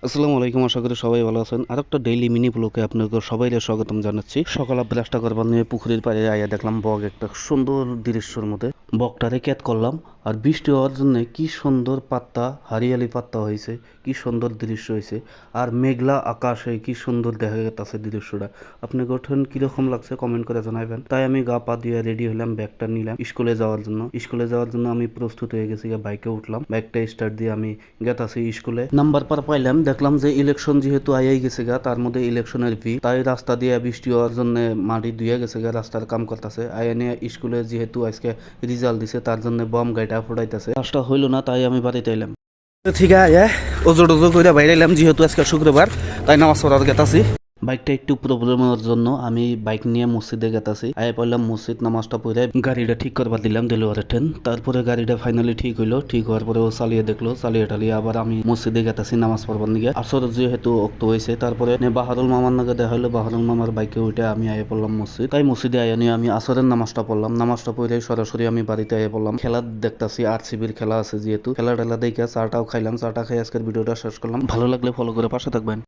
আসসালামু আলাইকুম, আশা করি সবাই ভালো আছেন। আর একটা ডেইলি মিনি ব্লগে আপনাকে সবাইকে স্বাগতম জানাচ্ছি। সকালে ব্রাশটা করবার নিয়ে পুকুরের পাড়ে আইয়া দেখলাম বগ একটা সুন্দর দৃশ্যের মধ্যে বগটারে ক্যাচ করলাম। আর বৃষ্টি হওয়ার জন্য কি সুন্দর পাত্তা, হারিয়ালি পাত্তা হয়েছে, কি সুন্দর দৃশ্য হয়েছে। আর মেঘলা আকাশে কি সুন্দর দেখা গেছে দৃশ্যটা। আপনি গঠন কিরকম লাগছে কমেন্ট করে জানাবেন। তাই আমি গা পা দিয়ে রেডি হলাম, ব্যাগটা নিলাম স্কুলে যাওয়ার জন্য। স্কুলে যাওয়ার জন্য আমি প্রস্তুত হয়ে গেছি, বাইকে উঠলাম, বাইকটা স্টার্ট দিয়ে আমি গেতাছি স্কুলে। নাম্বার পার পাইলাম, দেখলাম যে ইলেকশন যেহেতু আইয়াই গেছে গা, তার মধ্যে ইলেকশনের তাই রাস্তা দিয়ে বৃষ্টি হওয়ার জন্য মাটি ধুয়ে গেছে গা, রাস্তার কাম করতেছে। আইয়া নিয়ে স্কুলে যেহেতু আজকে রেজাল্ট দিছে, তার জন্য বম গাইটা ফুটাইতেছে। কাজটা হইলো না, তাই আমি বাড়িতে এলাম। ঠিক আছে, ওজো টোজো করে বাইরে এলাম, যেহেতু আজকে শুক্রবার তাই নামাজ পড়ার গেতাছি। বাইকটা একটু প্রবলেমের জন্য আমি বাইক নিয়ে মসজিদে গেতাছি। আয় পড়লাম মসজিদ, নামাজটা পড়ে গাড়িটা ঠিক করবার দিলাম ডেলিভারি ট্রেন। তারপরে গাড়িটা ফাইনালি ঠিক হইলো, ঠিক হওয়ার পরে ও চালিয়ে দেখলো, চালিয়ে টালিয়ে আবার আমি মসজিদে গেতাছি নামাজ পড়বার দিকে। আসর যেহেতু অক্ত হয়েছে, তারপরে বাহারুল মামার নাগে দেখা হলো, বাহারুল মামার বাইকে উঠে আমি আয়ে পড়লাম মসজিদ। তাই মসজিদে আয়া নিয়ে আমি আসরের নামাজটা পড়লাম। নামাজটা পড়ে সরাসরি আমি বাড়িতে আয়ে পড়লাম। খেলা দেখতাছি, আরসিবির খেলা আছে যেহেতু, খেলা টেলা দেখে চাটাও খাইলাম। চাটা খাই আজকের ভিডিওটা শেষ করলাম। ভালো লাগলে ফলো করে পাশে থাকবেন।